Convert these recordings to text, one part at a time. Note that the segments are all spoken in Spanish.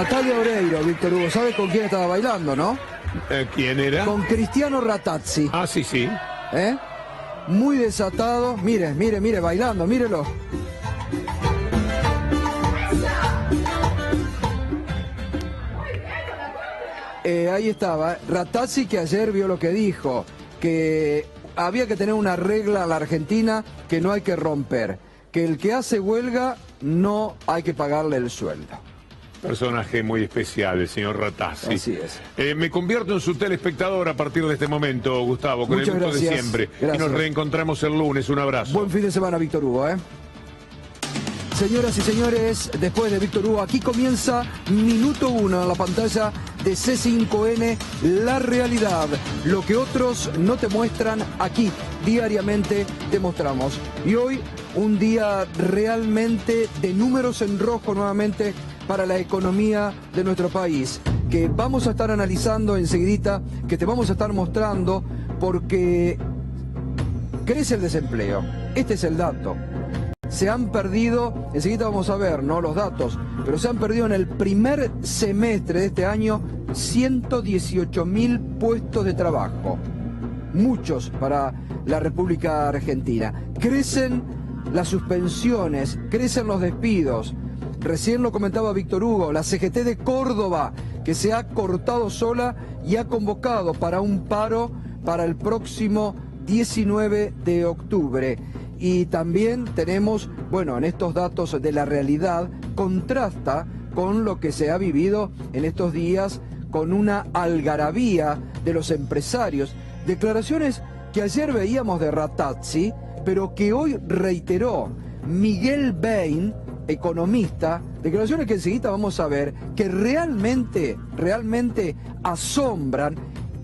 Natalia Oreiro, Víctor Hugo, ¿sabe con quién estaba bailando, no? ¿Quién era? Con Cristiano Ratazzi. Ah, sí, sí. Muy desatado. Mire, mire, mire, bailando, mírelo. Ahí estaba. Ratazzi, que ayer vio lo que dijo, que había que tener una regla en la Argentina que no hay que romper, que el que hace huelga no hay que pagarle el sueldo. Personaje muy especial, el señor Ratazzi. Así es. Me convierto en su telespectador a partir de este momento, Gustavo, con Muchas el gusto de siempre. Gracias. Y nos reencontramos el lunes. Un abrazo. Buen fin de semana, Víctor Hugo, Señoras y señores, después de Víctor Hugo, aquí comienza Minuto 1 en la pantalla de C5N, La Realidad. Lo que otros no te muestran, aquí diariamente te mostramos. Y hoy, un día realmente de números en rojo nuevamente para la economía de nuestro país, que vamos a estar analizando enseguidita, que te vamos a estar mostrando, porque crece el desempleo. Este es el dato. Se han perdido, enseguida vamos a ver, ¿no?, los datos, pero se han perdido en el primer semestre de este año 118.000 puestos de trabajo. Muchos para la República Argentina. Crecen las suspensiones, crecen los despidos. Recién lo comentaba Víctor Hugo, la CGT de Córdoba, que se ha cortado sola y ha convocado para un paro para el próximo 19 de octubre. Y también tenemos, bueno, en estos datos de La Realidad, contrasta con lo que se ha vivido en estos días con una algarabía de los empresarios. Declaraciones que ayer veíamos de Ratazzi, pero que hoy reiteró Miguel Bain, economista, declaraciones que enseguida vamos a ver, que realmente asombran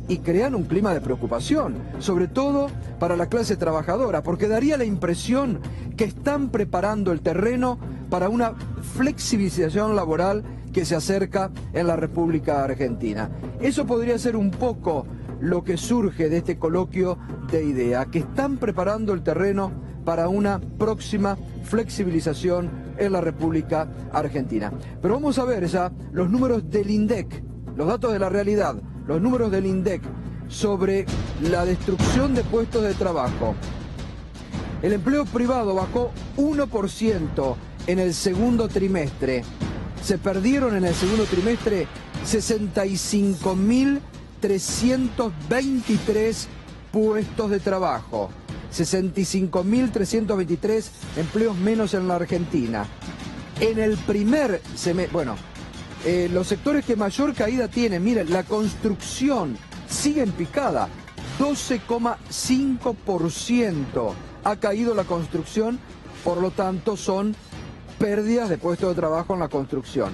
y crean un clima de preocupación, sobre todo para la clase trabajadora, porque daría la impresión que están preparando el terreno para una flexibilización laboral que se acerca en la República Argentina. Eso podría ser un poco lo que surge de este coloquio de idea, que están preparando el terreno para una próxima flexibilización en la República Argentina. Pero vamos a ver ya los números del INDEC, los datos de La Realidad, los números del INDEC sobre la destrucción de puestos de trabajo. El empleo privado bajó 1% en el segundo trimestre. Se perdieron en el segundo trimestre 65.323 puestos de trabajo. 65.323 empleos menos en la Argentina. En el primer semestre, los sectores que mayor caída tienen, miren, la construcción sigue en picada, 12,5% ha caído la construcción, por lo tanto son pérdidas de puestos de trabajo en la construcción.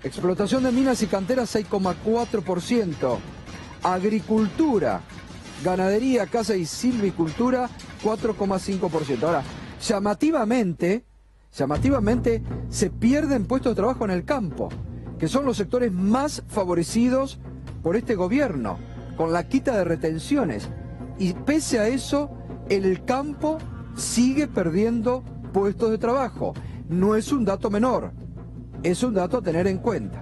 Explotación de minas y canteras, 6,4%. Agricultura, ganadería, caza y silvicultura, 4,5%. Ahora, llamativamente se pierden puestos de trabajo en el campo, que son los sectores más favorecidos por este gobierno, con la quita de retenciones. Y pese a eso, el campo sigue perdiendo puestos de trabajo. No es un dato menor, es un dato a tener en cuenta.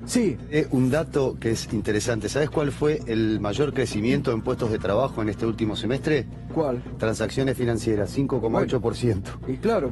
Sí. Un dato que es interesante. ¿Sabes cuál fue el mayor crecimiento en puestos de trabajo en este último semestre? ¿Cuál? Transacciones financieras, 5,8%. Y claro,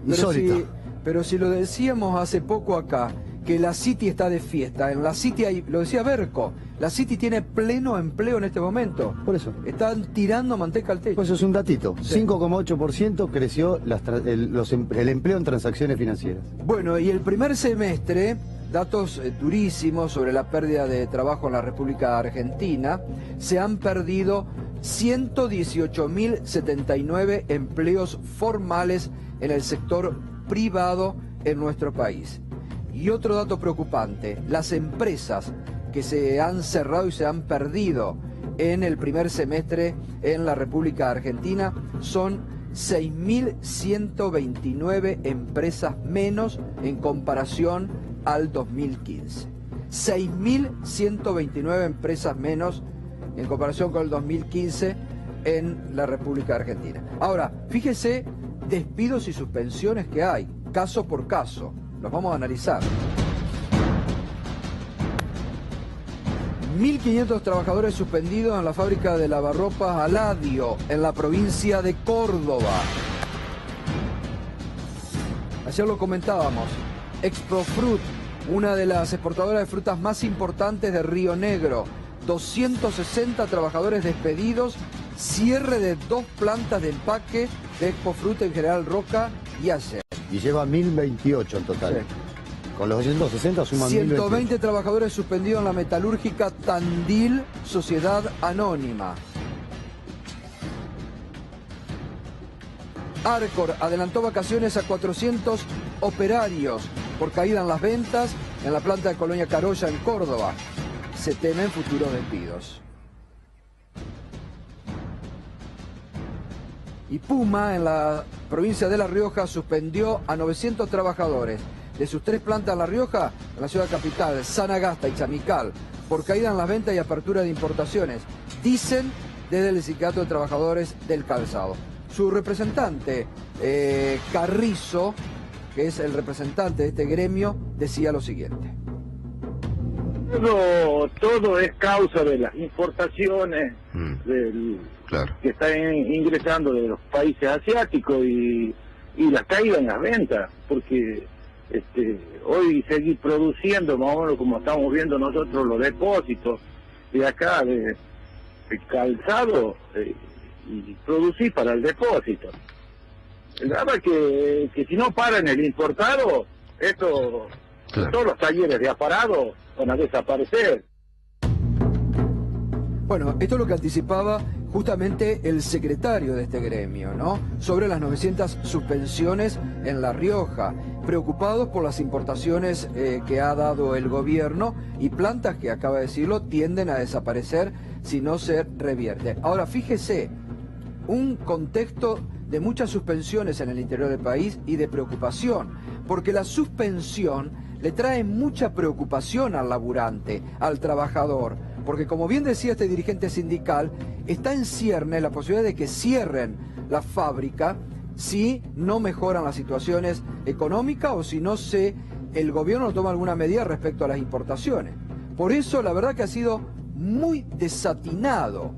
insólito. Pero si lo decíamos hace poco acá, que la City está de fiesta. En la City hay, lo decía Berco, la City tiene pleno empleo en este momento. Por eso. Están tirando manteca al techo. Pues eso es un datito. Sí. 5,8% creció el empleo en transacciones financieras. Bueno, y el primer semestre, datos durísimos sobre la pérdida de trabajo en la República Argentina, se han perdido 118.079 empleos formales en el sector privado en nuestro país. Y otro dato preocupante, las empresas que se han cerrado y se han perdido en el primer semestre en la República Argentina son 6.129 empresas menos en comparación al 2015. 6.129 empresas menos en comparación con el 2015 en la República Argentina. Ahora, fíjese despidos y suspensiones que hay, caso por caso. Los vamos a analizar. 1.500 trabajadores suspendidos en la fábrica de lavarropas Aladio, en la provincia de Córdoba. Ayer lo comentábamos. Exprofrut, una de las exportadoras de frutas más importantes de Río Negro. 260 trabajadores despedidos, cierre de 2 plantas de empaque de Exprofrut en General Roca y Ayer. Y lleva 1.028 en total. Sí. Con los 260 suman 120 trabajadores suspendidos en la metalúrgica Tandil, Sociedad Anónima. Arcor adelantó vacaciones a 400 operarios por caída en las ventas en la planta de Colonia Carolla en Córdoba. Se temen futuros despidos. Y Puma, en la provincia de La Rioja, suspendió a 900 trabajadores de sus 3 plantas en La Rioja, en la ciudad capital, Sanagasta y Chamical, por caída en las ventas y apertura de importaciones, dicen desde el Sindicato de Trabajadores del Calzado. Su representante, Carrizo, que es el representante de este gremio, decía lo siguiente. Todo es causa de las importaciones que están ingresando de los países asiáticos y la caída en las ventas, porque hoy seguir produciendo más o menos como estamos viendo nosotros los depósitos de acá de calzado y producir para el depósito. La verdad que si no paran el importado, todos los talleres de aparato van a desaparecer. Bueno, esto es lo que anticipaba justamente el secretario de este gremio, ¿no? Sobre las 900 suspensiones en La Rioja, preocupados por las importaciones que ha dado el gobierno y plantas que, acaba de decirlo, tienden a desaparecer si no se revierte. Ahora, fíjese, un contexto de muchas suspensiones en el interior del país y de preocupación, porque la suspensión le trae mucha preocupación al laburante, al trabajador, porque como bien decía este dirigente sindical, está en cierne la posibilidad de que cierren la fábrica si no mejoran las situaciones económicas o si no el gobierno toma alguna medida respecto a las importaciones. Por eso la verdad que ha sido muy desatinado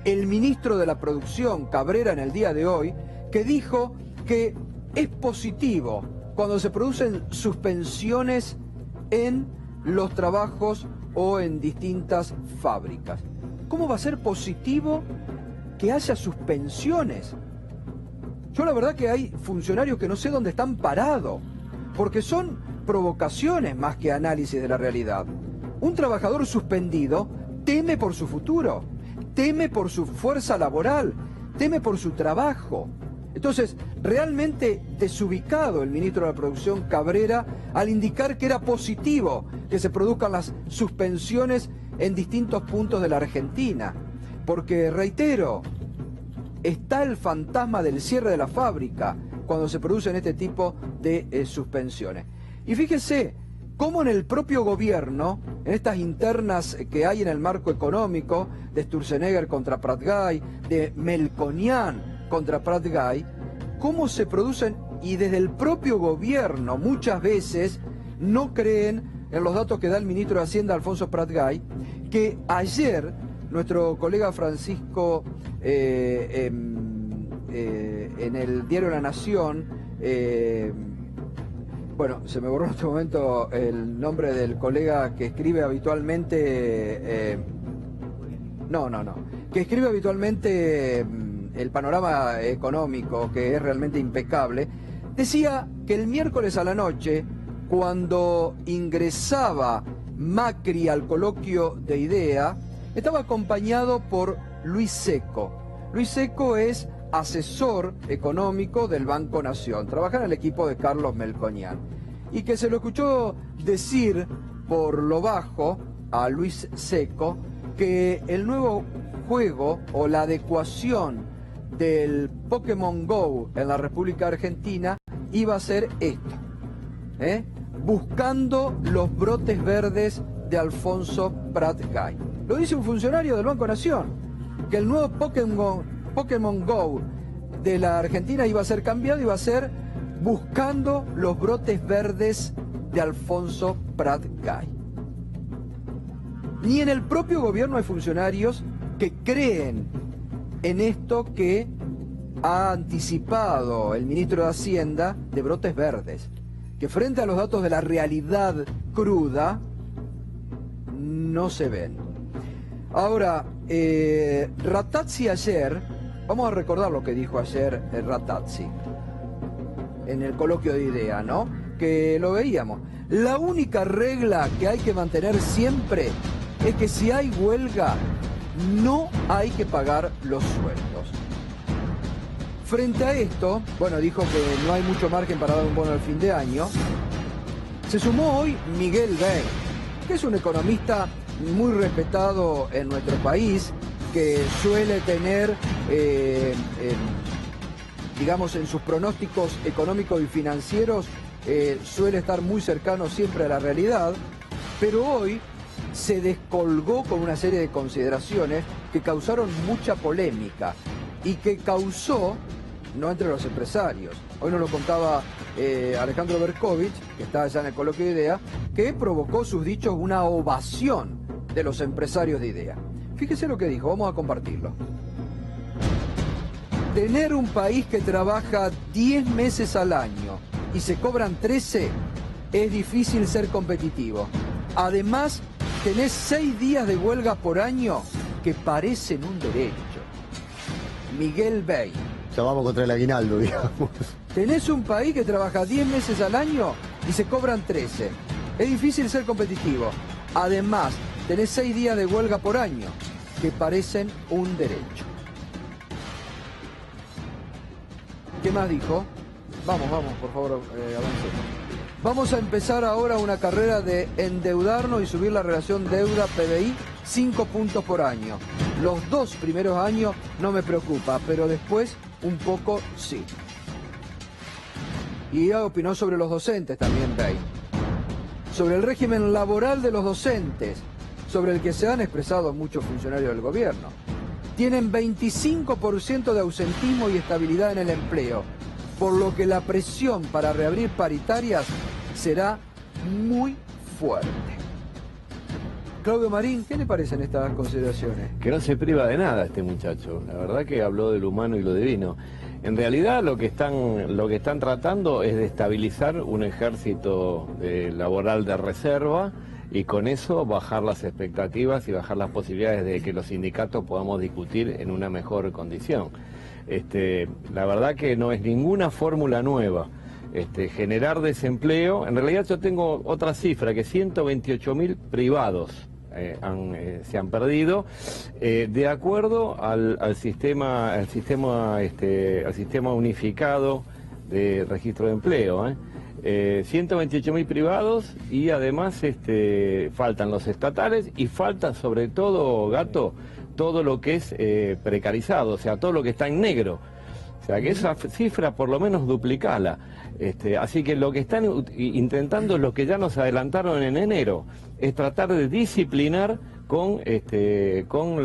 el ministro de la Producción, Cabrera, en el día de hoy, que dijo que es positivo cuando se producen suspensiones en los trabajos o en distintas fábricas. ¿Cómo va a ser positivo que haya suspensiones? Yo la verdad que hay funcionarios que no sé dónde están parados, porque son provocaciones más que análisis de la realidad. Un trabajador suspendido teme por su futuro, teme por su fuerza laboral, teme por su trabajo. Entonces, realmente desubicado el ministro de la Producción, Cabrera, al indicar que era positivo que se produzcan las suspensiones en distintos puntos de la Argentina. Porque, reitero, está el fantasma del cierre de la fábrica cuando se producen este tipo de suspensiones. Y fíjese cómo en el propio gobierno, en estas internas que hay en el marco económico, de Sturzenegger contra Prat-Gay, de Melconian contra Prat-Gay, cómo se producen, y desde el propio gobierno muchas veces no creen en los datos que da el ministro de Hacienda, Alfonso Prat-Gay, que ayer nuestro colega Francisco en el diario La Nación, bueno, se me borró en este momento el nombre del colega que escribe habitualmente, que escribe habitualmente el panorama económico, que es realmente impecable, decía que el miércoles a la noche, cuando ingresaba Macri al coloquio de IDEA, estaba acompañado por Luis Seco. Luis Seco es asesor económico del Banco Nación, trabaja en el equipo de Carlos Melconian, y que se lo escuchó decir por lo bajo a Luis Seco que el nuevo juego o la adecuación del Pokémon GO en la República Argentina iba a ser esto, buscando los brotes verdes de Alfonso Prat-Gay. Lo dice un funcionario del Banco Nación, que el nuevo Pokémon GO de la Argentina iba a ser cambiado, iba a ser buscando los brotes verdes de Alfonso Prat-Gay. Ni en el propio gobierno hay funcionarios que creen en esto que ha anticipado el ministro de Hacienda de brotes verdes, que frente a los datos de la realidad cruda no se ven. Ahora, Rattazzi ayer, vamos a recordar lo que dijo ayer Rattazzi en el coloquio de idea, ¿no? Que lo veíamos. La única regla que hay que mantener siempre es que si hay huelga, no hay que pagar los sueldos. Frente a esto, bueno, dijo que no hay mucho margen para dar un bono al fin de año. Se sumó hoy Miguel Bey, que es un economista muy respetado en nuestro país, que suele tener, digamos, en sus pronósticos económicos y financieros, suele estar muy cercano siempre a la realidad, pero hoy se descolgó con una serie de consideraciones que causaron mucha polémica y que causó, no entre los empresarios, hoy nos lo contaba Alejandro Berkovich, que está allá en el coloquio de IDEA, que provocó sus dichos una ovación de los empresarios de IDEA. Fíjese lo que dijo, vamos a compartirlo. Tener un país que trabaja 10 meses al año y se cobran 13, es difícil ser competitivo. Además, tenés 6 días de huelga por año que parecen un derecho. Miguel Bey. Ya vamos contra el aguinaldo, digamos. Tenés un país que trabaja 10 meses al año y se cobran 13. Es difícil ser competitivo. Además, tenés 6 días de huelga por año que parecen un derecho. ¿Qué más dijo? Vamos, por favor, avancemos. Vamos a empezar ahora una carrera de endeudarnos y subir la relación deuda-PBI 5 puntos por año. Los 2 primeros años no me preocupa, pero después un poco sí. Y opinó sobre los docentes también, Bey. Sobre el régimen laboral de los docentes, sobre el que se han expresado muchos funcionarios del gobierno. Tienen 25% de ausentismo y estabilidad en el empleo, por lo que la presión para reabrir paritarias será muy fuerte. Claudio Marín, ¿qué le parecen estas consideraciones? Que no se priva de nada este muchacho. La verdad que habló de lo humano y lo divino. En realidad lo que están tratando es de estabilizar un ejército laboral de reserva y con eso bajar las expectativas y bajar las posibilidades de que los sindicatos podamos discutir en una mejor condición. La verdad que no es ninguna fórmula nueva. Generar desempleo, en realidad yo tengo otra cifra, que 128.000 privados se han perdido, de acuerdo al sistema unificado de registro de empleo. 128.000 privados y además faltan los estatales y falta sobre todo, Gato, todo lo que es precarizado, o sea, todo lo que está en negro. O sea, que esa cifra por lo menos duplicala. Así que lo que están intentando, lo que ya nos adelantaron en enero, es tratar de disciplinar con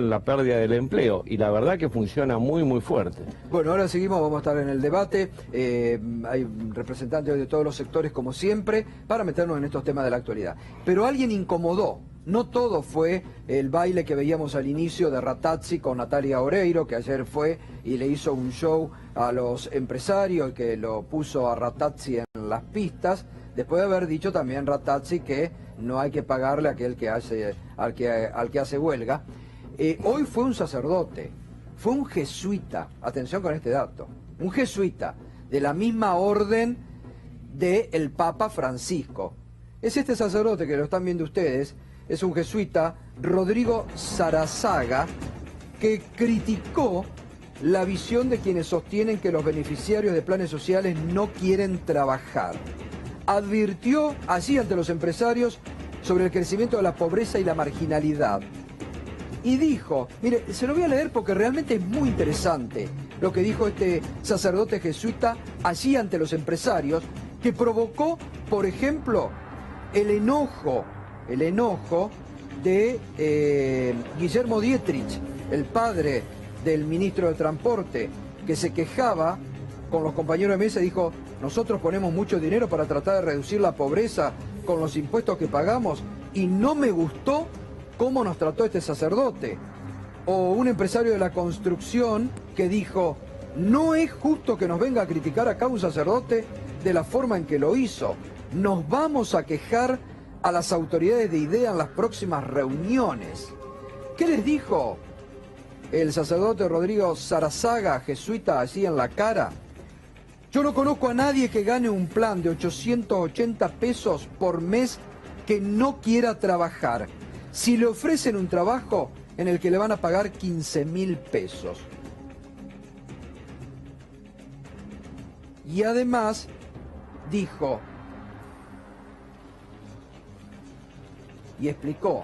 la pérdida del empleo. Y la verdad que funciona muy, muy fuerte. Bueno, ahora seguimos, vamos a estar en el debate. Hay representantes de todos los sectores, como siempre, para meternos en estos temas de la actualidad. Pero alguien incomodó. No todo fue el baile que veíamos al inicio de Rattazzi con Natalia Oreiro, que ayer fue y le hizo un show a los empresarios, que lo puso a Rattazzi en las pistas, después de haber dicho también Rattazzi que no hay que pagarle a aquel que hace, al que hace huelga. Hoy fue un sacerdote, fue un jesuita, atención con este dato, un jesuita de la misma orden del Papa Francisco. Es este sacerdote que lo están viendo ustedes. Es un jesuita, Rodrigo Sarazaga, que criticó la visión de quienes sostienen que los beneficiarios de planes sociales no quieren trabajar. Advirtió allí ante los empresarios sobre el crecimiento de la pobreza y la marginalidad. Y dijo, mire, se lo voy a leer porque realmente es muy interesante lo que dijo este sacerdote jesuita allí ante los empresarios, que provocó, por ejemplo, el enojo de Guillermo Dietrich, el padre del ministro de Transporte, que se quejaba con los compañeros de mesa y dijo, nosotros ponemos mucho dinero para tratar de reducir la pobreza con los impuestos que pagamos y no me gustó cómo nos trató este sacerdote. O un empresario de la construcción que dijo, no es justo que nos venga a criticar acá un sacerdote de la forma en que lo hizo. Nos vamos a quejar a las autoridades de IDEA en las próximas reuniones. ¿Qué les dijo el sacerdote Rodrigo Sarazaga, jesuita, así en la cara? Yo no conozco a nadie que gane un plan de 880 pesos por mes que no quiera trabajar. Si le ofrecen un trabajo en el que le van a pagar 15.000 pesos. Y además dijo y explicó,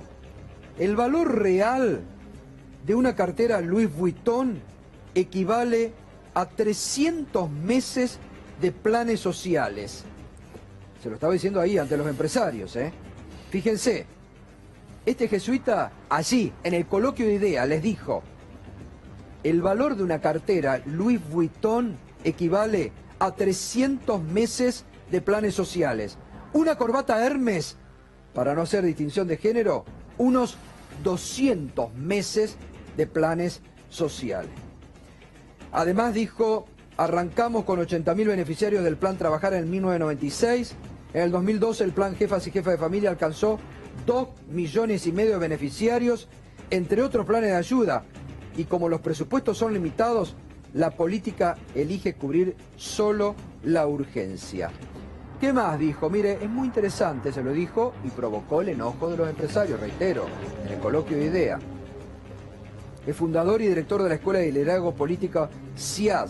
el valor real de una cartera Louis Vuitton equivale a 300 meses de planes sociales. Se lo estaba diciendo ahí ante los empresarios, ¿eh? Fíjense, este jesuita allí, en el coloquio de IDEA, les dijo, el valor de una cartera Louis Vuitton equivale a 300 meses de planes sociales. Una corbata Hermes, para no hacer distinción de género, unos 200 meses de planes sociales. Además dijo, arrancamos con 80.000 beneficiarios del plan Trabajar en 1996. En el 2012 el plan Jefas y Jefas de Familia alcanzó 2,5 millones de beneficiarios, entre otros planes de ayuda. Y como los presupuestos son limitados, la política elige cubrir solo la urgencia. ¿Qué más dijo? Mire, es muy interesante, se lo dijo y provocó el enojo de los empresarios, reitero, en el coloquio de IDEA. Es fundador y director de la Escuela de Liderazgo Política CIAD.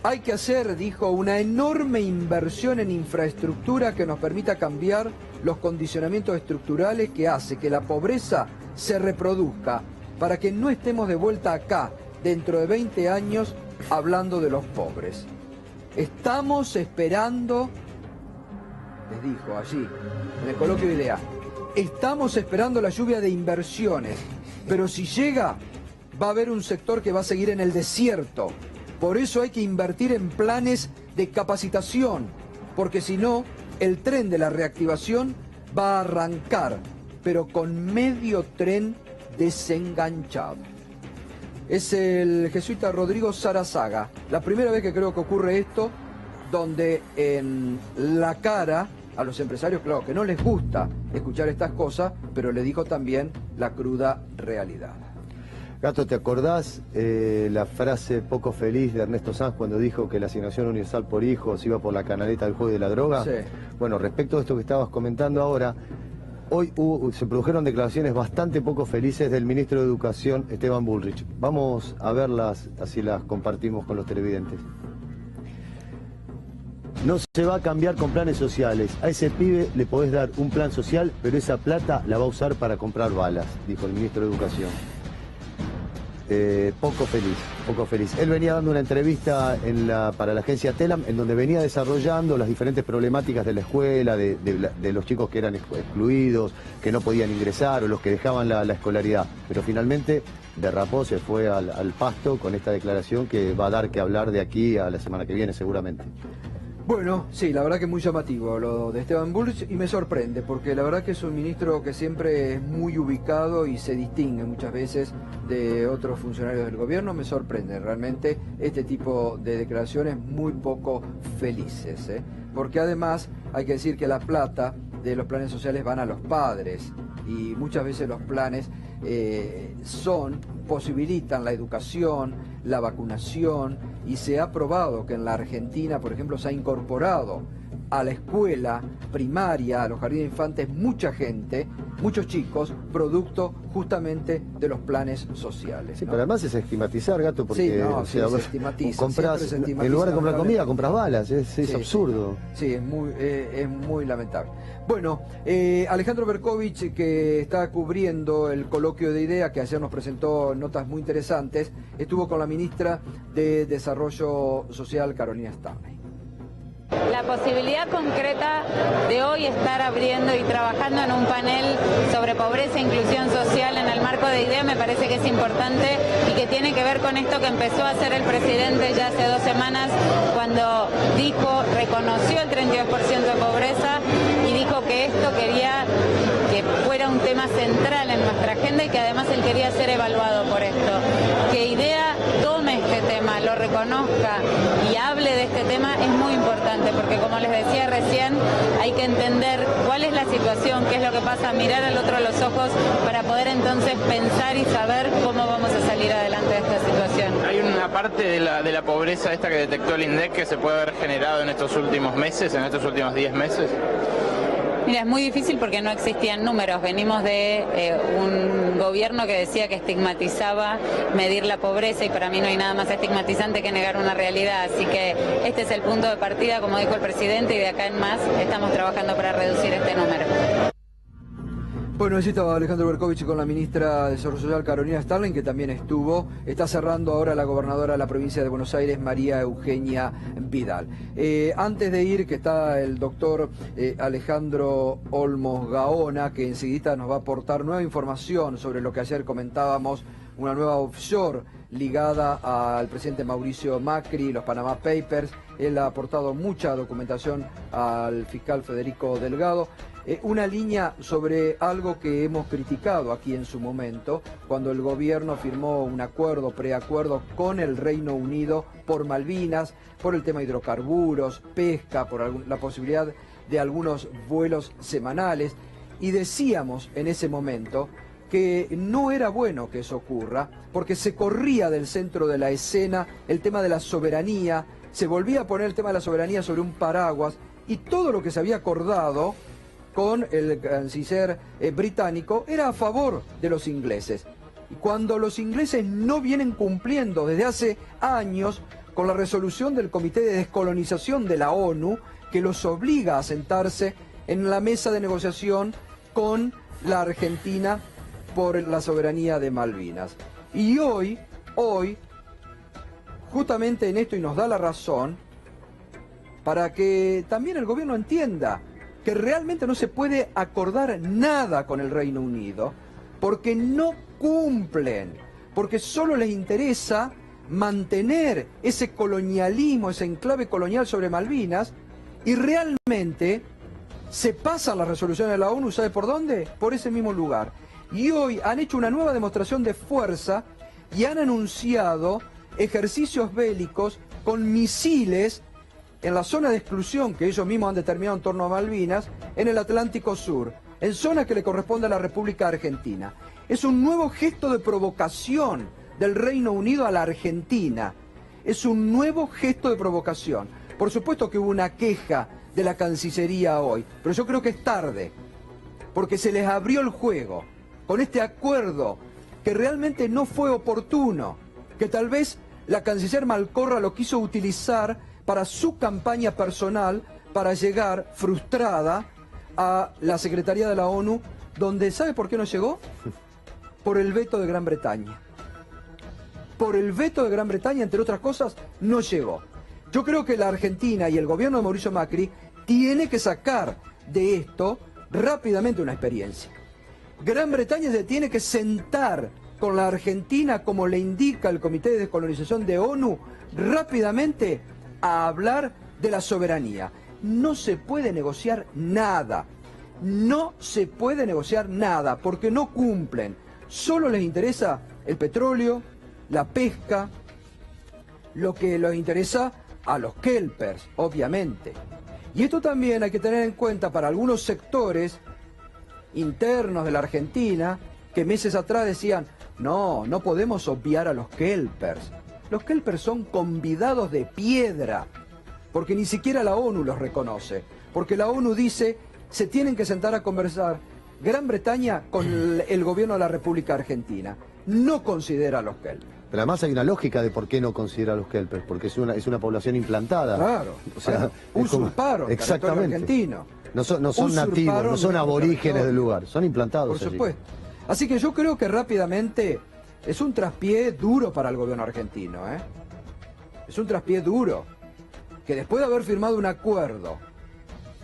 Hay que hacer, dijo, una enorme inversión en infraestructura que nos permita cambiar los condicionamientos estructurales que hace que la pobreza se reproduzca, para que no estemos de vuelta acá, dentro de 20 años, hablando de los pobres. Estamos esperando, les dijo allí, en el coloquio de IDEA, estamos esperando la lluvia de inversiones, pero si llega, va a haber un sector que va a seguir en el desierto. Por eso hay que invertir en planes de capacitación, porque si no, el tren de la reactivación va a arrancar, pero con medio tren desenganchado. Es el jesuita Rodrigo Sarazaga, la primera vez que creo que ocurre esto, donde en la cara a los empresarios, claro, que no les gusta escuchar estas cosas, pero le dijo también la cruda realidad. Gato, ¿te acordás la frase poco feliz de Ernesto Sanz cuando dijo que la asignación universal por hijos iba por la canaleta del juego de la droga? Sí. Bueno, respecto a esto que estabas comentando ahora, hoy se produjeron declaraciones bastante poco felices del ministro de Educación, Esteban Bullrich. Vamos a verlas, así las compartimos con los televidentes. No se va a cambiar con planes sociales. A ese pibe le podés dar un plan social, pero esa plata la va a usar para comprar balas, dijo el ministro de Educación. Poco feliz. Él venía dando una entrevista para la agencia Telam, en donde venía desarrollando las diferentes problemáticas de la escuela, de los chicos que eran excluidos, que no podían ingresar o los que dejaban la escolaridad. Pero finalmente derrapó, se fue al pasto con esta declaración que va a dar que hablar de aquí a la semana que viene seguramente. Bueno, sí, la verdad que es muy llamativo lo de Esteban Bullrich y me sorprende porque la verdad que es un ministro que siempre es muy ubicado y se distingue muchas veces de otros funcionarios del gobierno. Me sorprende realmente este tipo de declaraciones muy poco felices, ¿eh? Porque además hay que decir que la plata de los planes sociales van a los padres y muchas veces los planes posibilitan la educación, la vacunación, y se ha probado que en la Argentina, por ejemplo, se ha incorporado a la escuela primaria, a los jardines de infantes, mucha gente, muchos chicos, producto justamente de los planes sociales, sí, ¿no? pero además es estigmatizar, Gato, porque sí, no, o sea, se estigmatiza, en lugar de comprar comida, compras balas, es absurdo. Sí, es muy lamentable. Bueno, Alejandro Berkovich, que está cubriendo el coloquio de IDEA, que ayer nos presentó notas muy interesantes, estuvo con la ministra de Desarrollo Social, Carolina Stanley. La posibilidad concreta de hoy estar abriendo y trabajando en un panel sobre pobreza e inclusión social en el marco de IDEA me parece que es importante y que tiene que ver con esto que empezó a hacer el presidente ya hace 2 semanas cuando reconoció el 32% de pobreza y dijo que esto quería que fuera un un tema central en nuestra agenda y que además él quería ser evaluado por esto. Que IDEA tome este tema, lo reconozca y hable de este tema es muy importante, porque como les decía recién, hay que entender cuál es la situación, qué es lo que pasa, mirar al otro a los ojos para poder entonces pensar y saber cómo vamos a salir adelante de esta situación. Hay una parte de la pobreza esta que detectó el INDEC que se puede haber generado en estos últimos meses, en estos últimos 10 meses. Mira, es muy difícil porque no existían números. Venimos de un gobierno que decía que estigmatizaba medir la pobreza y para mí no hay nada más estigmatizante que negar una realidad. Así que este es el punto de partida, como dijo el presidente, y de acá en más estamos trabajando para reducir este número. Bueno, allí estaba Alejandro Berkovich con la ministra de Desarrollo Social, Carolina Starling, que también estuvo. Está cerrando ahora la gobernadora de la provincia de Buenos Aires, María Eugenia Vidal. Antes de ir, que está el doctor Alejandro Olmos Gaona, que enseguida nos va a aportar nueva información sobre lo que ayer comentábamos, una nueva offshore ligada al presidente Mauricio Macri, los Panama Papers. Él ha aportado mucha documentación al fiscal Federico Delgado. Una línea sobre algo que hemos criticado aquí en su momento, cuando el gobierno firmó un acuerdo, preacuerdo con el Reino Unido por Malvinas, por el tema de hidrocarburos, pesca, por la posibilidad de algunos vuelos semanales. Y decíamos en ese momento que no era bueno que eso ocurra, porque se corría del centro de la escena el tema de la soberanía, se volvía a poner el tema de la soberanía sobre un paraguas, y todo lo que se había acordado con el canciller británico era a favor de los ingleses. Y cuando los ingleses no vienen cumpliendo desde hace años con la resolución del Comité de Descolonización de la ONU, que los obliga a sentarse en la mesa de negociación con la Argentina por la soberanía de Malvinas. Y hoy, justamente en esto, y nos da la razón, para que también el gobierno entienda que realmente no se puede acordar nada con el Reino Unido, porque no cumplen, porque solo les interesa mantener ese colonialismo, ese enclave colonial sobre Malvinas, y realmente se pasan las resoluciones de la ONU, ¿sabe por dónde? Por ese mismo lugar. Y hoy han hecho una nueva demostración de fuerza y han anunciado ejercicios bélicos con misiles en la zona de exclusión que ellos mismos han determinado en torno a Malvinas, en el Atlántico Sur, en zona que le corresponde a la República Argentina. Es un nuevo gesto de provocación del Reino Unido a la Argentina. Es un nuevo gesto de provocación. Por supuesto que hubo una queja de la Cancillería hoy, pero yo creo que es tarde, porque se les abrió el juego con este acuerdo que realmente no fue oportuno, que tal vez la canciller Malcorra lo quiso utilizar para su campaña personal, para llegar frustrada a la Secretaría de la ONU, donde, ¿sabe por qué no llegó? Por el veto de Gran Bretaña. Por el veto de Gran Bretaña, entre otras cosas, no llegó. Yo creo que la Argentina y el gobierno de Mauricio Macri tiene que sacar de esto rápidamente una experiencia. Gran Bretaña se tiene que sentar con la Argentina, como le indica el Comité de Descolonización de ONU, rápidamente a hablar de la soberanía. No se puede negociar nada. No se puede negociar nada porque no cumplen. Solo les interesa el petróleo, la pesca, lo que les interesa a los kelpers, obviamente. Y esto también hay que tener en cuenta para algunos sectores internos de la Argentina que meses atrás decían, no podemos obviar a los kelpers. Los kelpers son convidados de piedra, porque ni siquiera la ONU los reconoce, porque la ONU dice se tienen que sentar a conversar Gran Bretaña con el gobierno de la República Argentina. No considera a los kelpers. Pero además hay una lógica de por qué no considera a los kelpers, porque es una población implantada. Claro, o sea, usurparon exactamente. Argentino. No son nativos, no son aborígenes del lugar, son implantados. Por supuesto. Así que yo creo que rápidamente es un traspié duro para el gobierno argentino, ¿eh? Es un traspié duro, que después de haber firmado un acuerdo,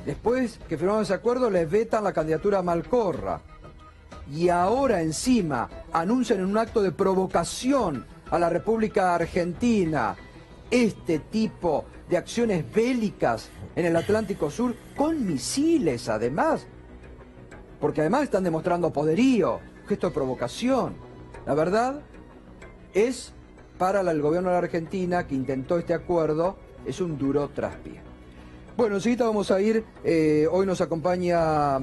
después que firmaron ese acuerdo les vetan la candidatura a Malcorra, y ahora encima anuncian en un acto de provocación a la República Argentina este tipo de acciones bélicas en el Atlántico Sur, con misiles además. porque además están demostrando poderío, gesto de provocación. La verdad es, para el gobierno de la Argentina, que intentó este acuerdo, es un duro traspié. Bueno, enseguida vamos a ir, hoy nos acompaña,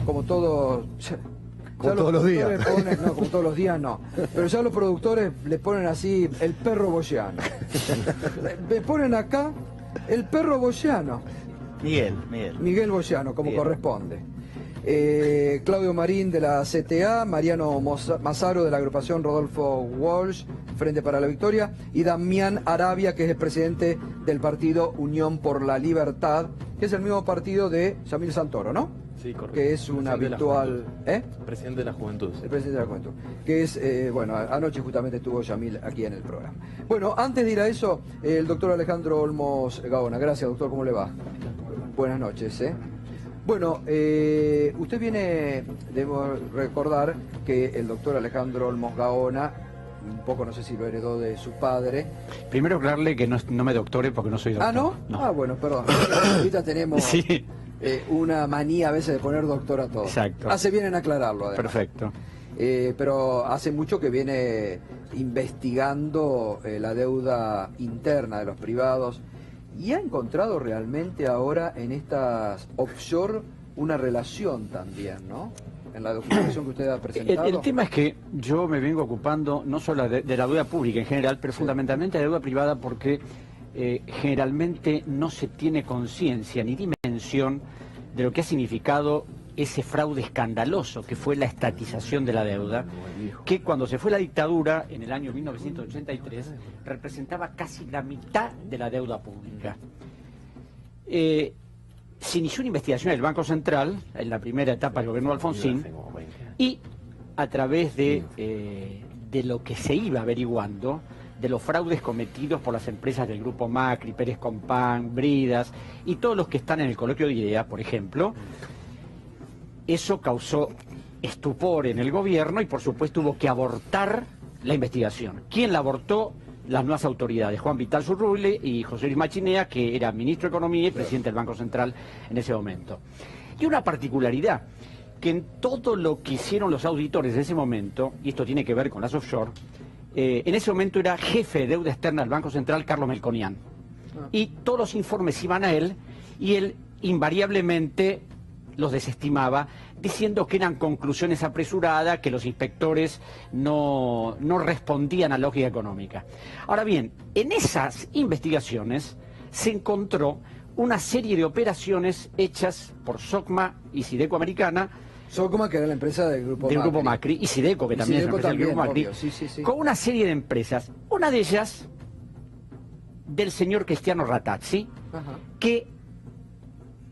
como todos... Como todos los días. No, como todos los días no. Pero ya los productores le ponen así el perro boyano. Me ponen acá el perro boyano. Miguel Boyano, como corresponde. Claudio Marín de la CTA, Mariano Mazzaro de la agrupación Rodolfo Walsh, Frente para la Victoria, y Damián Arabia, que es el presidente del partido Unión por la Libertad, que es el mismo partido de Yamil Santoro, ¿no? Sí, correcto. Que es una habitual... Presidente de la Juventud. El presidente de la Juventud. Que es, bueno, anoche justamente estuvo Yamil aquí en el programa. Bueno, antes de ir a eso, el doctor Alejandro Olmos Gaona. Gracias, doctor, ¿cómo le va? Buenas noches, Bueno, usted viene, debo recordar que el doctor Alejandro Olmos Gaona, un poco no sé si lo heredó de su padre. Primero aclararle que no me doctore porque no soy doctor. ¿Ah, no? No. Ah, bueno, perdón. Ahorita tenemos... Sí. Una manía a veces de poner doctor a todo. Exacto. Hace bien en aclararlo, además. Perfecto. Pero hace mucho que viene investigando la deuda interna de los privados y ha encontrado realmente ahora en estas offshore una relación también, ¿no? En la documentación que usted ha presentado. El tema es que yo me vengo ocupando no solo de la deuda pública en general, pero fundamentalmente de la deuda privada porque generalmente no se tiene conciencia ni dimensión de lo que ha significado ese fraude escandaloso que fue la estatización de la deuda, que cuando se fue la dictadura en el año 1983 representaba casi la mitad de la deuda pública. Se inició una investigación del Banco Central en la primera etapa del gobierno de Alfonsín y a través de lo que se iba averiguando, de los fraudes cometidos por las empresas del Grupo Macri, Pérez Compán, Bridas y todos los que están en el Coloquio de Ideas, por ejemplo, eso causó estupor en el gobierno y por supuesto hubo que abortar la investigación. ¿Quién la abortó? Las nuevas autoridades, Juan Vital Zurruble y José Luis Machinea, que era ministro de Economía y presidente del Banco Central en ese momento. Y una particularidad, que en todo lo que hicieron los auditores en ese momento, y esto tiene que ver con las offshore, en ese momento era jefe de deuda externa del Banco Central Carlos Melconian. Y todos los informes iban a él y él invariablemente los desestimaba, diciendo que eran conclusiones apresuradas, que los inspectores no respondían a la lógica económica. Ahora bien, en esas investigaciones se encontró una serie de operaciones hechas por SOCMA y Sideco Americana. SOCMA, que era la empresa del Grupo Macri, y Sideco, que también es la empresa del Grupo Macri, sí. Con una serie de empresas, una de ellas del señor Cristiano Ratazzi, que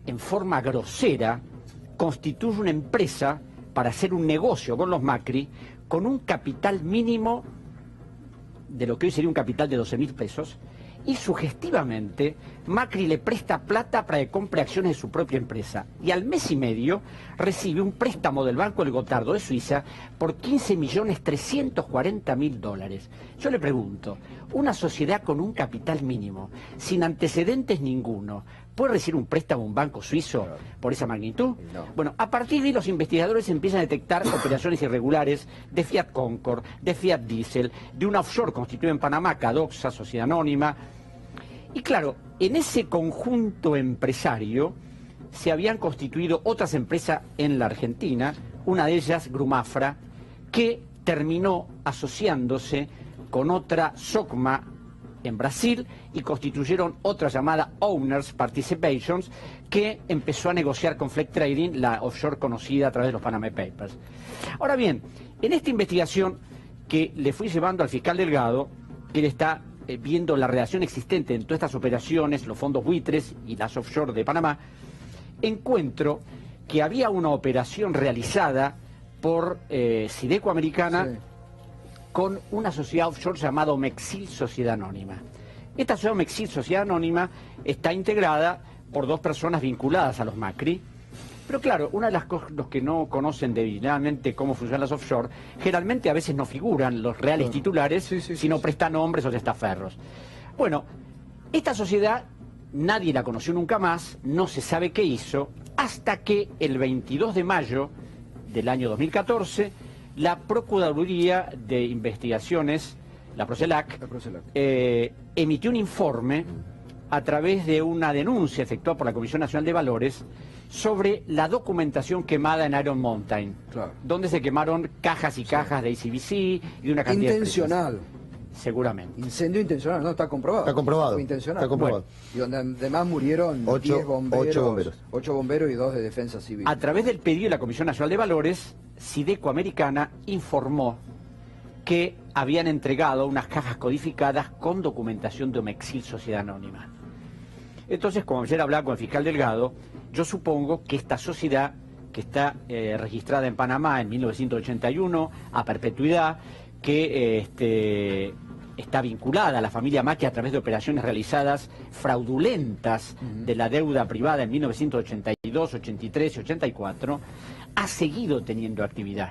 en forma grosera constituye una empresa para hacer un negocio con los Macri con un capital mínimo de lo que hoy sería un capital de 12.000 pesos, y sugestivamente Macri le presta plata para que compre acciones de su propia empresa y al mes y medio recibe un préstamo del Banco del Gotardo de Suiza por 15.340.000 dólares. Yo le pregunto, una sociedad con un capital mínimo, sin antecedentes ninguno, ¿puede recibir un préstamo a un banco suizo por esa magnitud? No. Bueno, a partir de ahí los investigadores empiezan a detectar operaciones irregulares de Fiat Concord, de Fiat Diesel, de una offshore constituida en Panamá, Cadoxa, Sociedad Anónima. Y claro, en ese conjunto empresario se habían constituido otras empresas en la Argentina, una de ellas Grumafra, que terminó asociándose con otra SOCMA en Brasil y constituyeron otra llamada Owners Participations, que empezó a negociar con Flex Trading, la offshore conocida a través de los Panama Papers. Ahora bien, en esta investigación que le fui llevando al fiscal Delgado, que él está viendo la relación existente en todas estas operaciones, los fondos buitres y las offshore de Panamá, encuentro que había una operación realizada por Sideco Americana, sí, con una sociedad offshore llamada Omexil Sociedad Anónima. Esta sociedad Omexil Sociedad Anónima está integrada por dos personas vinculadas a los Macri. Pero claro, una de las cosas, los que no conocen debidamente cómo funcionan las offshore, generalmente a veces no figuran los reales titulares, sino prestan nombres o testaferros. Bueno, esta sociedad nadie la conoció nunca más, no se sabe qué hizo, hasta que el 22 de mayo del año 2014, la Procuraduría de Investigaciones, la Procelac, emitió un informe a través de una denuncia efectuada por la Comisión Nacional de Valores sobre la documentación quemada en Iron Mountain, donde se quemaron cajas y cajas de ACBC y de una cantidad intencional. De empresas. Seguramente. Incendio intencional, no, está comprobado. Está comprobado. Fue intencional. Está comprobado. Bueno, y donde además murieron 10 bomberos, 8 bomberos y 2 de defensa civil. A través del pedido de la Comisión Nacional de Valores, Sideco Americana informó que habían entregado unas cajas codificadas con documentación de Omexil Sociedad Anónima. Entonces, como ayer hablaba con el fiscal Delgado, yo supongo que esta sociedad, que está registrada en Panamá en 1981, a perpetuidad, que está vinculada a la familia Macri a través de operaciones realizadas fraudulentas de la deuda privada en 1982, 83 y 84, ha seguido teniendo actividad.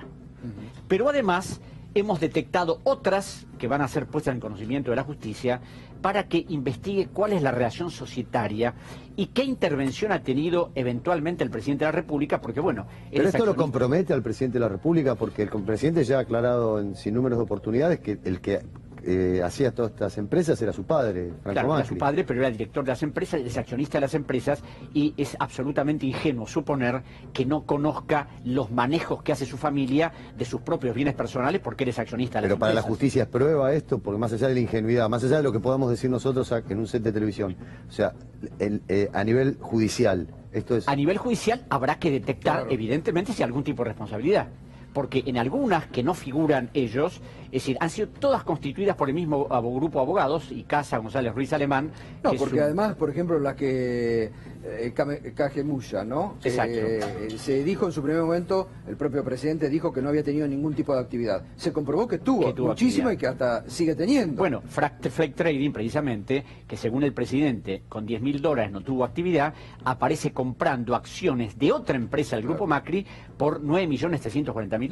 Pero además hemos detectado otras que van a ser puestas en conocimiento de la justicia para que investigue cuál es la relación societaria y qué intervención ha tenido eventualmente el presidente de la República, porque bueno... Pero esto lo compromete al presidente de la República, porque el presidente ya ha aclarado en sin números de oportunidades que el que hacía todas estas empresas era su padre, Franco Macri. Era su padre, pero era director de las empresas, es accionista de las empresas, y es absolutamente ingenuo suponer que no conozca los manejos que hace su familia de sus propios bienes personales porque él es accionista de las empresas. Pero para la justicia es prueba esto, porque más allá de la ingenuidad, más allá de lo que podamos decir nosotros en un set de televisión, o sea, a nivel judicial, esto es... A nivel judicial habrá que detectar, evidentemente, si hay algún tipo de responsabilidad. Porque en algunas que no figuran ellos, es decir, han sido todas constituidas por el mismo grupo de abogados, y Casa González Ruiz Alemán. No, porque además, por ejemplo, la que Cajemulla, ¿no? Exacto. Se dijo en su primer momento, el propio presidente dijo que no había tenido ningún tipo de actividad. Se comprobó que tuvo muchísima actividad. Y que hasta sigue teniendo. Bueno, Flag Trading, precisamente, que según el presidente, con $10.000 no tuvo actividad, aparece comprando acciones de otra empresa del grupo Macri por $9.340.000.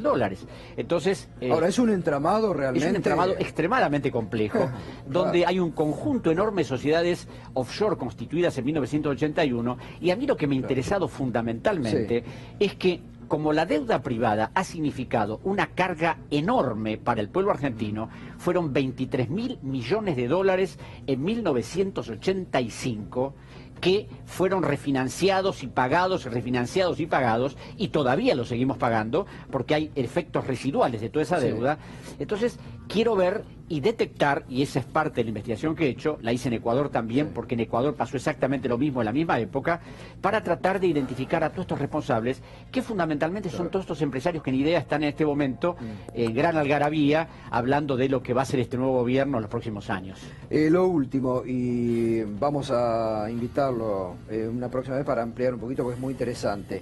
Entonces... Ahora, es un entramado realmente... Es un entramado extremadamente complejo, donde hay un conjunto enorme de sociedades offshore constituidas en 1981, y a mí lo que me ha interesado fundamentalmente es que, como la deuda privada ha significado una carga enorme para el pueblo argentino, fueron $23.000 millones en 1985, que fueron refinanciados y pagados, refinanciados y pagados, y todavía lo seguimos pagando, porque hay efectos residuales de toda esa deuda. Entonces, quiero ver y detectar, y esa es parte de la investigación que he hecho, la hice en Ecuador también, porque en Ecuador pasó exactamente lo mismo en la misma época, para tratar de identificar a todos estos responsables, que fundamentalmente son todos estos empresarios que en idea están en este momento en gran algarabía, hablando de lo que va a ser este nuevo gobierno en los próximos años. Lo último, y vamos a invitarlo una próxima vez para ampliar un poquito, porque es muy interesante.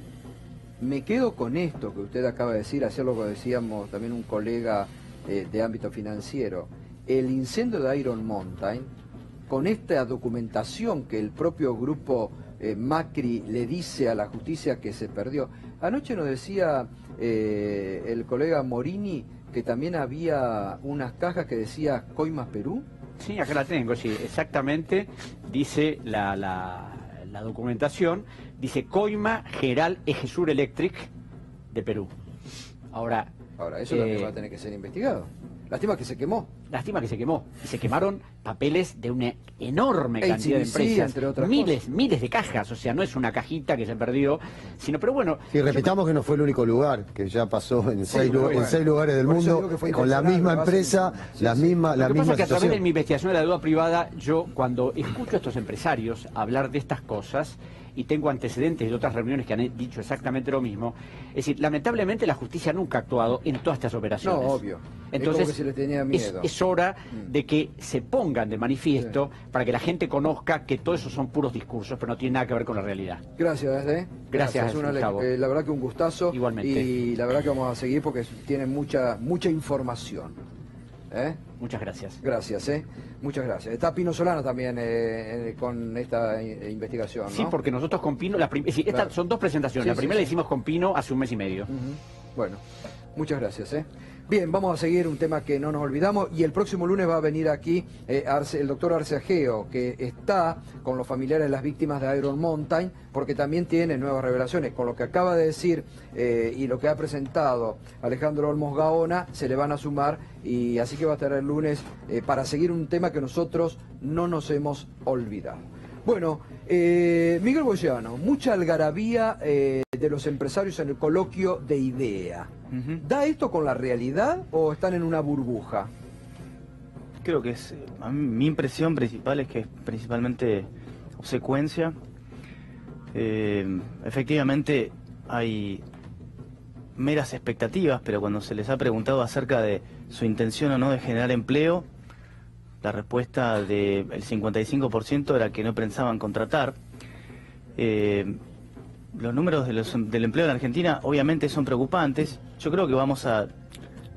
Me quedo con esto que usted acaba de decir, hacer lo que decíamos también un colega de ámbito financiero. El incendio de Iron Mountain, con esta documentación que el propio grupo Macri le dice a la justicia que se perdió. Anoche nos decía el colega Morini que también había unas cajas que decía Coimas Perú. Sí, acá la tengo, sí, exactamente, dice la documentación, dice Coima Geral Ejesur Electric de Perú. Ahora eso también va a tener que ser investigado. Lástima que se quemó. Lástima que se quemó. Y se quemaron papeles de una enorme cantidad de empresas. Entre otras miles de cajas. O sea, no es una cajita que se perdió, sino, pero bueno... Sí, repitamos que no fue el único lugar, que ya pasó en seis lugares del mundo, con la misma empresa, la misma Lo que pasa es que a través situación. de mi investigación de la deuda privada, yo cuando escucho a estos empresarios hablar de estas cosas, y tengo antecedentes de otras reuniones que han dicho exactamente lo mismo, es decir, lamentablemente la justicia nunca ha actuado en todas estas operaciones. No, obvio. Entonces, es como que se le tenía miedo. Es hora de que se pongan de manifiesto para que la gente conozca que todo eso son puros discursos, pero no tiene nada que ver con la realidad. Gracias, Gracias, Gustavo. La verdad que un gustazo. Igualmente. Y la verdad que vamos a seguir porque tiene mucha información. Muchas gracias. Gracias, muchas gracias. Está Pino Solano también con esta investigación, ¿no? Sí, porque nosotros con Pino, estas son dos presentaciones. La primera la hicimos con Pino hace un mes y medio. Bueno. Muchas gracias. Bien, vamos a seguir un tema que no nos olvidamos y el próximo lunes va a venir aquí el doctor Arce Ageo, que está con los familiares de las víctimas de Iron Mountain, porque también tiene nuevas revelaciones. Con lo que acaba de decir y lo que ha presentado Alejandro Olmos Gaona, se le van a sumar, y así que va a estar el lunes para seguir un tema que nosotros no nos hemos olvidado. Bueno, Miguel Boyano, mucha algarabía de los empresarios en el coloquio de IDEA. ¿Da esto con la realidad o están en una burbuja? Creo que mi impresión principal es que es principalmente obsecuencia. Efectivamente hay meras expectativas, pero cuando se les ha preguntado acerca de su intención o no de generar empleo, la respuesta del 55% era que no pensaban contratar. Los números del empleo en Argentina obviamente son preocupantes. Yo creo que vamos a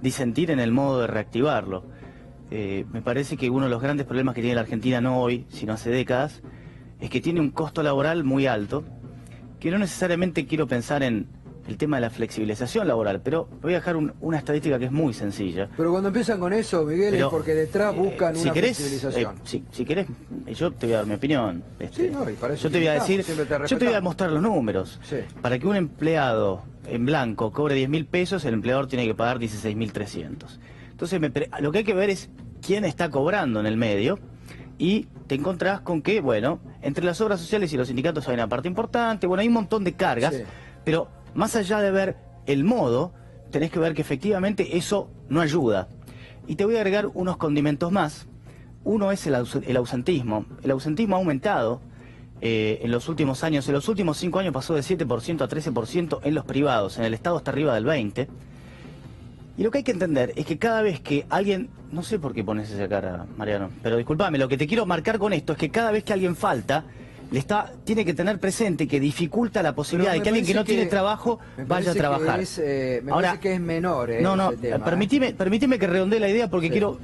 disentir en el modo de reactivarlo. Me parece que uno de los grandes problemas que tiene la Argentina, no hoy, sino hace décadas, es que tiene un costo laboral muy alto, que no necesariamente quiero pensar en el tema de la flexibilización laboral, pero voy a dejar una estadística que es muy sencilla. Pero cuando empiezan con eso, Miguel, es porque detrás buscan una flexibilización. Si querés, yo te voy a dar mi opinión. Sí, no, y para eso yo te voy a decir, yo te voy a mostrar los números. Sí. Para que un empleado en blanco cobre 10.000 pesos, el empleador tiene que pagar 16.300. Entonces, lo que hay que ver es quién está cobrando en el medio, y te encontrás con que, bueno, entre las obras sociales y los sindicatos hay una parte importante, bueno, hay un montón de cargas, sí, pero más allá de ver el modo, tenés que ver que efectivamente eso no ayuda. Y te voy a agregar unos condimentos más. Uno es el ausentismo. El ausentismo ha aumentado en los últimos años. En los últimos 5 años pasó de 7% a 13% en los privados. En el Estado está arriba del 20%. Y lo que hay que entender es que cada vez que alguien... No sé por qué pones esa cara, Mariano, pero discúlpame, lo que te quiero marcar con esto es que cada vez que alguien falta, tiene que tener presente que dificulta la posibilidad de que alguien que no tiene trabajo vaya a trabajar. Me parece que es menor. No, ese tema, permitime que redondee la idea porque quiero...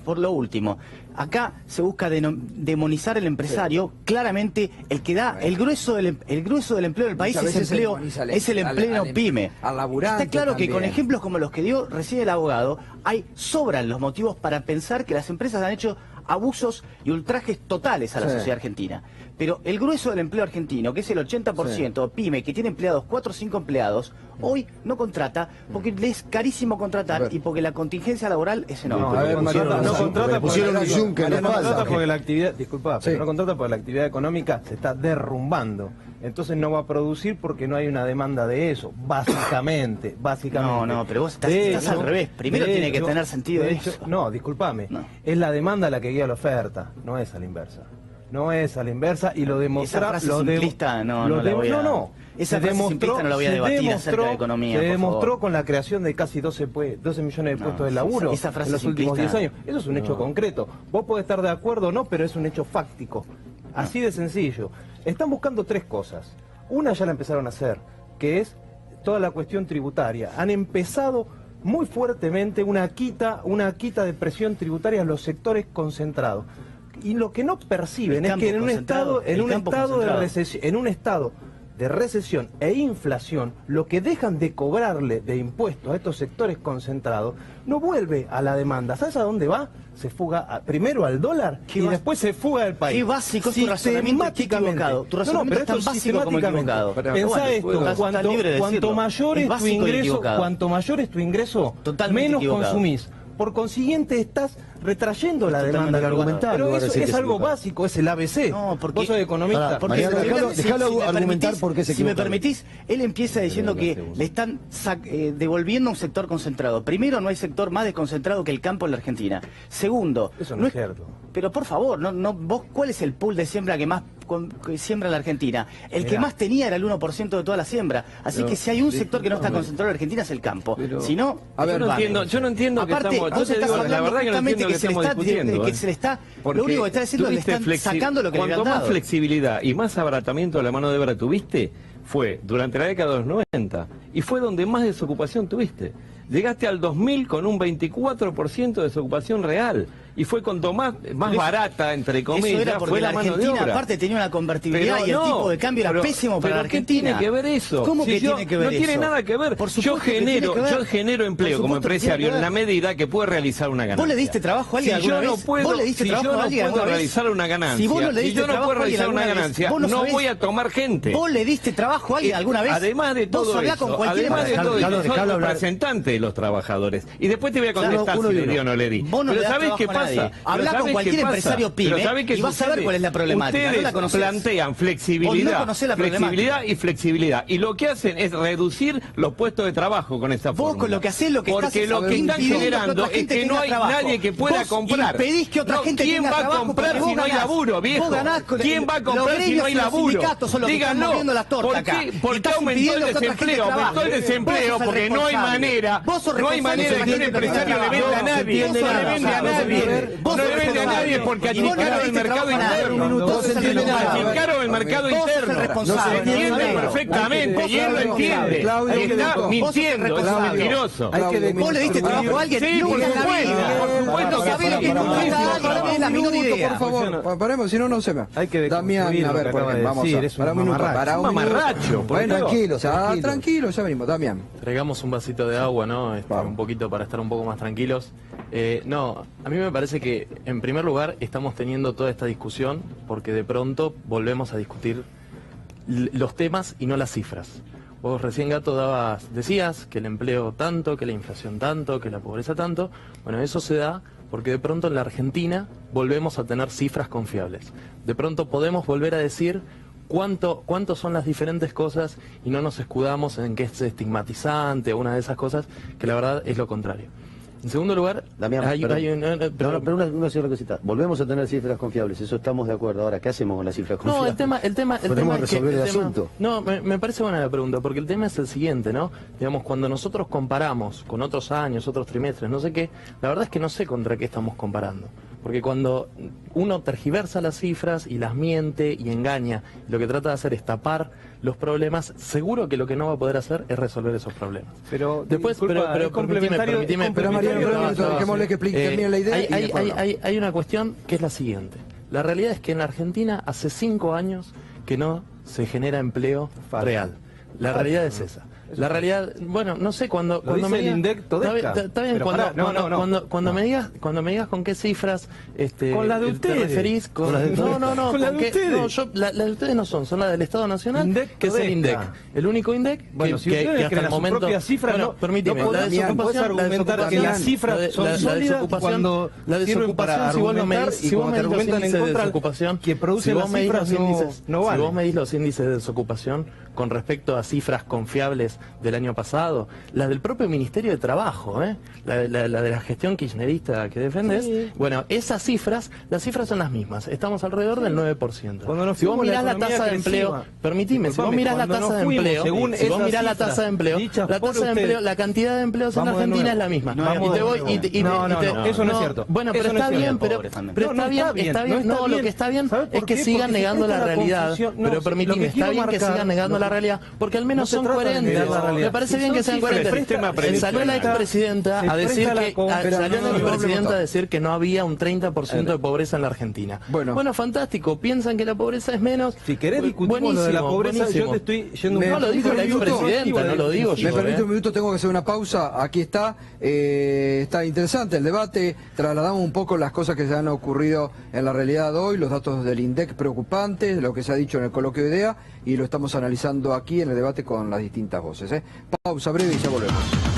Por lo último, acá se busca demonizar el empresario. Sí. Claramente, el que da el grueso del empleo del país es el empleo pyme. Al laburante. Está claro también. Que con ejemplos como los que dio recién el abogado, sobran los motivos para pensar que las empresas han hecho abusos y ultrajes totales a la sociedad argentina. Pero el grueso del empleo argentino, que es el 80%, pyme, que tiene empleados, 4 o 5 empleados, hoy no contrata porque le es carísimo contratar y porque la contingencia laboral es enorme. No contrata porque la actividad, disculpa, pero no contrata porque la actividad económica se está derrumbando. Entonces no va a producir porque no hay una demanda de eso, básicamente. No, pero vos estás al revés. Primero tiene que tener sentido eso. No, discúlpame. No. Es la demanda la que guía la oferta, no es a la inversa. No es a la inversa y lo demostró. Esa frase simplista no la voy a... Esa frase simplista no la voy a debatir acerca de economía, se demostró con la creación de casi 12 millones de puestos de laburo en los últimos 10 años. Eso es un hecho concreto. Vos podés estar de acuerdo o no, pero es un hecho fáctico. Así de sencillo. Están buscando 3 cosas. Una ya la empezaron a hacer, que es toda la cuestión tributaria. Han empezado muy fuertemente una quita de presión tributaria a los sectores concentrados. Y lo que no perciben es que en un estado de recesión e inflación, lo que dejan de cobrarle de impuestos a estos sectores concentrados no vuelve a la demanda. ¿Sabes a dónde va? Se fuga primero al dólar y después se fuga del país. Qué básico es tu razonamiento equivocado. Tu razonamiento es tan básico como equivocado. Pensá esto, cuanto mayor es tu ingreso, menos consumís. Por consiguiente estás retrayendo la demanda del argumentario. Pero eso es algo básico, es el ABC. No, porque vos sos economista. Déjalo argumentar por qué se equivoca. Si me permitís, él empieza diciendo que le están devolviendo a un sector concentrado. Primero, no hay sector más desconcentrado que el campo en la Argentina. Segundo, eso no es cierto. Pero por favor, vos, ¿cuál es el pool de siembra que más siembra la Argentina? El que más tenía era el 1% de toda la siembra. Así que si hay un sector que no está concentrado en la Argentina es el campo. Si no, yo no entiendo. Aparte, vos estás hablando justamente que se le está, lo único que está diciendo es que le están sacando lo que le han dado. Cuanto más flexibilidad y más abaratamiento de la mano de obra tuviste, fue durante la década de los 90, y fue donde más desocupación tuviste. Llegaste al 2000 con un 24% de desocupación real. y fue cuanto más barata, entre comillas, eso era porque fue la mano de obra. Aparte tenía una convertibilidad Pero y el no, tipo de cambio era pésimo para la Argentina. ¿Qué tiene que ver eso? ¿Cómo que tiene que ver eso? No tiene nada que ver. Yo genero empleo como empresario en la medida que puedo realizar una ganancia. ¿Vos le diste trabajo a alguien alguna vez? ¿Vos le diste trabajo a alguien alguna vez? Realizar una ganancia. Si vos no le diste trabajo a alguien alguna vez, no voy a tomar gente. ¿Vos le diste trabajo a alguien alguna vez? Además de todo eso, soy representante de los trabajadores. Y después te voy a contestar si le di o no le di. Vos no pero le ¿sabés qué pasa? Habla con cualquier empresario pyme y vas a ver cuál es la problemática. Ustedes plantean flexibilidad y flexibilidad. Y lo que hacen es reducir los puestos de trabajo con esta fórmula. Vos con lo que hacés, lo que porque lo que están generando es que no hay nadie que pueda comprar. Impedís que otra gente ¿Quién va a comprar si no hay laburo, viejo? ¿Quién va a comprar si no hay laburo? Díganlo. ¿Por qué aumentó el desempleo? Aumentó el desempleo porque no hay manera. No hay manera de que un empresario le venda a nadie. No le vende a nadie. No le vende a nadie porque achicaron el mercado interno. Achicaron el mercado interno. Se entiende perfectamente y él lo entiende. Está mintiendo, es un mentiroso. ¿Vos le diste trabajo a alguien? Sí, por supuesto que sí. La menor idea. Por favor, paremos, si no, no se me. Damián, a ver, vamos para un minuto. Para un mamarracho. Tranquilo, ya venimos. Damián. Traigamos un vasito de agua, ¿no? Un poquito para estar un poco más tranquilos. No, a mí me parece que, en primer lugar, estamos teniendo toda esta discusión porque de pronto volvemos a discutir los temas y no las cifras. Vos recién, Gato, decías que el empleo tanto, que la inflación tanto, que la pobreza tanto. Bueno, eso se da porque de pronto en la Argentina volvemos a tener cifras confiables. De pronto podemos volver a decir cuánto son las diferentes cosas y no nos escudamos en que es estigmatizante o una de esas cosas, que la verdad es lo contrario. En segundo lugar, Damián, pero una sola cosita. Volvemos a tener cifras confiables, eso estamos de acuerdo. Ahora, ¿qué hacemos con las cifras confiables? No, el tema ¿podemos resolver el asunto? No, me parece buena la pregunta, porque el tema es el siguiente, ¿no? Digamos, cuando nosotros comparamos con otros años, otros trimestres, no sé qué, la verdad es que no sé contra qué estamos comparando. Porque cuando uno tergiversa las cifras y las miente y engaña, lo que trata de hacer es tapar los problemas, seguro que lo que no va a poder hacer es resolver esos problemas. Pero después, permíteme. Pero Mariano, dejémosle que termine la idea. Hay una cuestión que es la siguiente. La realidad es que en la Argentina hace 5 años que no se genera empleo real. La realidad es esa. La realidad, bueno, no sé, cuando me digas, está bien, cuando me digas con qué cifras con la de ustedes te referís, con las de ustedes no son las del Estado Nacional, INDEC, que es el INDEC, el único INDEC que hasta el momento, bueno, permíteme, la desocupación, que las cifras son sólidas cuando la desocupación, si vos me dis los índices de desocupación, que producen las cifras no valen. Si vos me dis los índices de desocupación con respecto a cifras confiables del año pasado, las del propio Ministerio de Trabajo, la de la gestión kirchnerista que defendes, bueno, esas cifras, las cifras son las mismas, estamos alrededor del 9%. Si vos mirás la tasa de empleo, permitime, si vos mirás la tasa de empleo, la cantidad de empleos en Argentina es la misma. Eso no es cierto. Bueno, pero está bien, pero está bien, no, lo que está bien es que sigan negando la realidad, pero permitime, está bien que sigan negando la realidad, porque al menos son coherentes. Me parece bien que sean coherentes. Salió la expresidenta a decir que no había un 30% de pobreza en la Argentina. Bueno, fantástico. Piensan que la pobreza es menos. Si querés discutimos lo de la pobreza, yo te estoy yendo un poco. No lo dijo la expresidenta, no lo digo yo. Me permite un minuto, tengo que hacer una pausa. Aquí está. Está interesante el debate. Trasladamos un poco las cosas que se han ocurrido en la realidad hoy, los datos del INDEC preocupantes, lo que se ha dicho en el coloquio de idea, y lo estamos analizando aquí en el debate con las distintas voces. Pausa breve y ya volvemos.